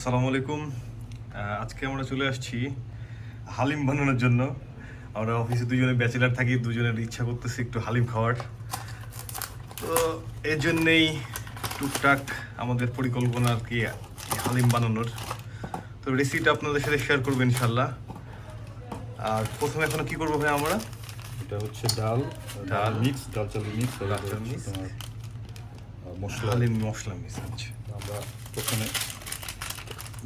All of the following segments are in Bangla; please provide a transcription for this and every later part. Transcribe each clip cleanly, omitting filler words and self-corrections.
আসসালামু আলাইকুম। আজকে আমরা চলে আসছি হালিম বানানোর জন্য। আমরা অফিসে দুজনে ব্যাচেলার থাকি, দুজনের ইচ্ছা করতেছি একটু হালিম খাওয়ার। তো এর জন্যেই টুকটাক আমাদের পরিকল্পনা আর কি হালিম বানানোর। তো রেসিপিটা আপনাদের সাথে শেয়ার করবো ইনশাল্লাহ। আর প্রথমে এখন কি করবো ভাই আমরা? এটা হচ্ছে ডাল মিক্স, ডাল চাল মিক্স, মশলা, হালিম মশলা মিক্স আছে। আমরা প্রথমে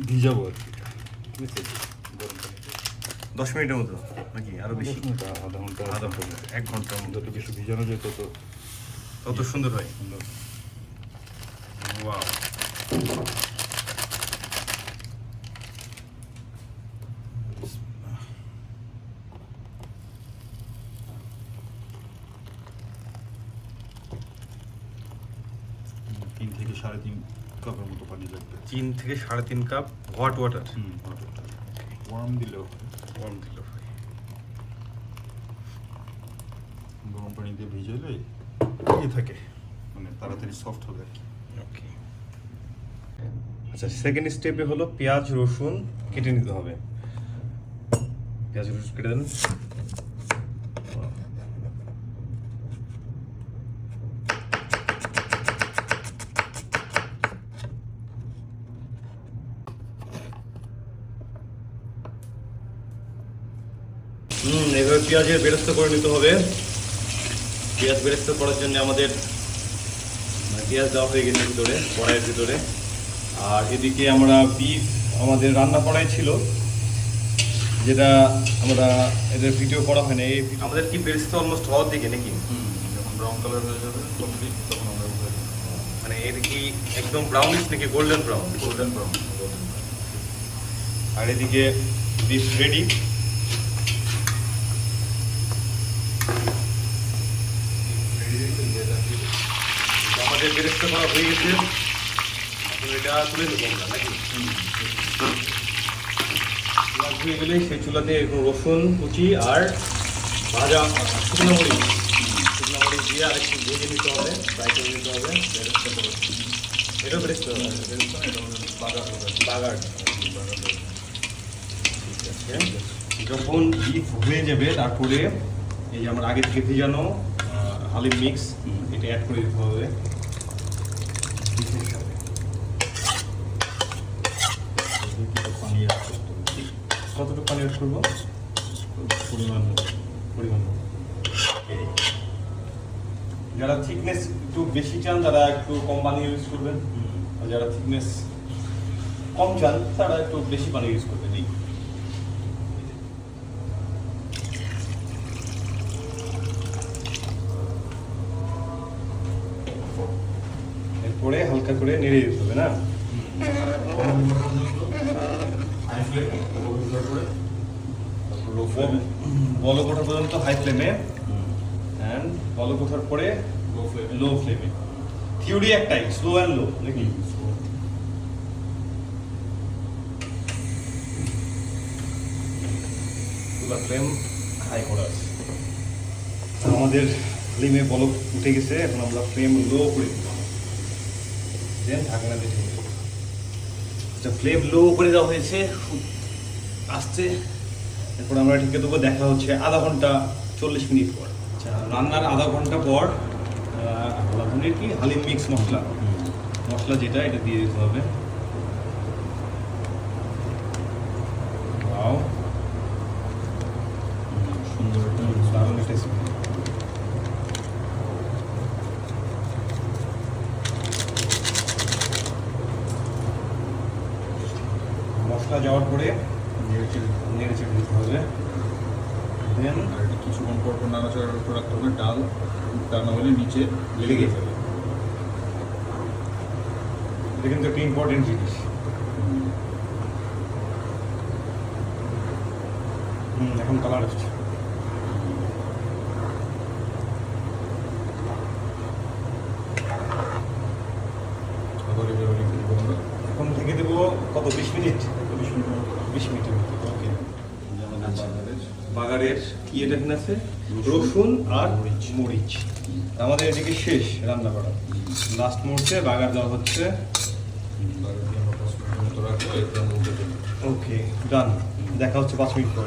ভিজাবো আর কি, ঠিক আছে? গরম পানিতে 10 মিনিটের মতো নাকি আরো বেশি? আধা ঘন্টা, 1 ঘন্টার মতো। যত বেশি ভিজানো যায় তত সুন্দর হয়। সুন্দর। ওয়াও, 3 থেকে 3.5 কাপের মতো পানি লাগবে। 3 থেকে 3.5 কাপ হট ওয়াটার। ওয়ার্ম দিলেও গরম দিল ভাই। গরম পানি দিয়ে ভিজালে থাকে, মানে তাড়াতাড়ি সফট হবে আর কি। ওকে, আচ্ছা, সেকেন্ড স্টেপে হলো পেঁয়াজ রসুন কেটে নিতে হবে। পেঁয়াজ রসুন কেটে দেন। এভাবে পেঁয়াজের বেরেস্তা করে নিতে হবে। পেঁয়াজ বেরেস্তা করার জন্য আমাদের পেঁয়াজ দেওয়া হয়ে গেছে ভিতরে, কড়াইয়ের ভিতরে। আর এদিকে আমরা বিফ আমাদের রান্না করাই ছিল, যেটা আমরা এদের ভিডিও করা হয় না। আমাদের কি বেরেস্তা অলমোস্ট হওয়ার দিকে নাকি? যখন ব্রাউন কালার হয়ে যাবে তখন আমরা মানে এর কি একদম ব্রাউনিশ নাকি গোল্ডেন ব্রাউন? Golden brown. আর এদিকে বিফ রেডি। আমাদের বেরেস্তা করা হয়ে গেছে, এখন এটা তুলে নেবো আমরা নাকি? পেঁয়াজ হয়ে গেলে সেই চুলাতে এখন রসুন কুচি আর ভাজা শুকনো মরিচ দিয়ে আর একটু ভেজে নিতে হবে, ফ্রাই করে নিতে হবে। এটা বেরেস্তা বাগার। ঠিক আছে, যখন বিফ হয়ে যাবে তারপরে এই যে আমরা আগে থেকে ভেজানো হালিম মিক্স এটা অ্যাড করে দিতে হবে বিফের সাথে। কতটুকু পানি অ্যাড করবো? পরিমাণ। যারা থিকনেস একটু বেশি চান তারা একটু কম পানি ইউজ করবেন, আর যারা থিকনেস কম চান তারা একটু বেশি পানি ইউজ করবেন। এই এরপরে হালকা করে নেড়ে দিতে হবে না? বলক ওঠা পর্যন্ত হাই ফ্লেমে, অ্যান্ড বলক ওঠার পরে লো ফ্লেমে। থিওরি একটাই, স্লো অ্যান্ড লো নাকি? ফ্লেম হাই করা আছে। আমাদের ফ্লেমে বলক উঠে গেছে, এখন আমরা ফ্লেম লো করে দিব। দেন ঢাকনা দিয়ে ঢেকে দেবো। আচ্ছা, ফ্লেম লো করে দেওয়া হয়েছে আসছে। এরপর আমরা ঢেকে দেবো। দেখা হচ্ছে আধা ঘন্টা 40 মিনিট পর। আচ্ছা, রান্নার আধা ঘন্টা পর রাঁধুনির কি হালিম মিক্স মশলা যেটা এটা দিয়ে দিতে হবে। ওয়াও, সুন্দর দারুণ একটা স্মেল। মশলা যাওয়ার পরে নেড়ে চেড়ে দিতে হবে। দেন কিছুক্ষণ পর নাড়াচাড়ার উপর রাখতে হবে। ডাল তা না হলে নিচে লেগে যাবে। এটা কিন্তু একটা ইম্পর্টেন্ট জিনিস। এখন কালার আসছে। এখন থেকে দেবো কত? 20 মিনিট। 20 মিনিটের মতো। ওকে, বাগারের কি এটা এখানে আছে? রসুন আর মরিচ। আমাদের এদিকে শেষ রান্না করা, লাস্ট মুহূর্তে বাগার দেওয়া হচ্ছে। আমরা 5 মিনিটের মতো রাখবো। ওকে ডান, দেখা হচ্ছে 5 মিনিট পর।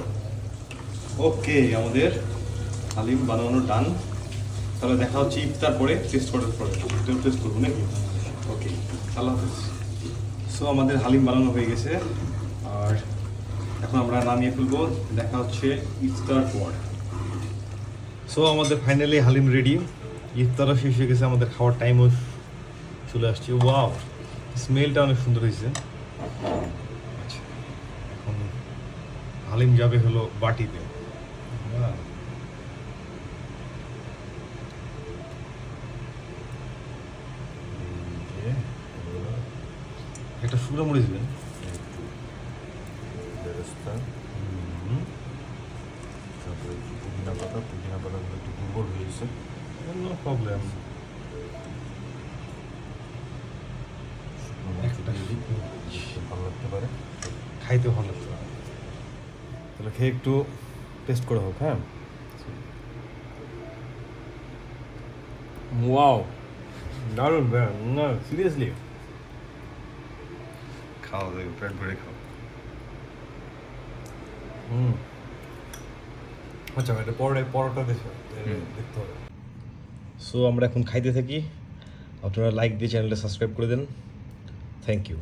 ওকে, আমাদের হালিম বানানো ডান। তাহলে দেখা হচ্ছে ইফতার পরে, টেস্ট করার পরে টেস্ট করবো নাকি? ওকে, আল্লাহ হাফিজ। সো আমাদের হালিম বানানো হয়ে গেছে, আর এখন আমরা নামিয়ে ফেলবো। দেখা হচ্ছে ইফতার পর। সো আমাদের ফাইনালি হালিম রেডি, ইফতারও শেষ হয়ে গেছে, আমাদের খাওয়ার টাইমও চলে আসছে। ওয়াও, স্মেলটা অনেক সুন্দর হয়েছে। আচ্ছা, এখন হালিম যাবে হলো বাটিতে। একটা শুকনো মরিচ দিবেন। বেরেস্তা, তারপরে পুদিনা পাতাগুলো একটু দুর্বল হয়ে গেছে। No problem. একটা ভালো লাগতে পারে, খাইতে ভালো লাগছে। তাহলে খেয়ে একটু টেস্ট করে হোক। হ্যাঁ, ওয়াও, দারুণ ব্যান, না সিরিয়াসলি খাওয়া যাবে, পেট ভরে খাও। আচ্ছা, এটা পরোটা দেখতে হবে। সো আমরা এখন খাইতে থাকি। আপনারা লাইক দিয়ে চ্যানেলটা সাবস্ক্রাইব করে দেন। Thank you.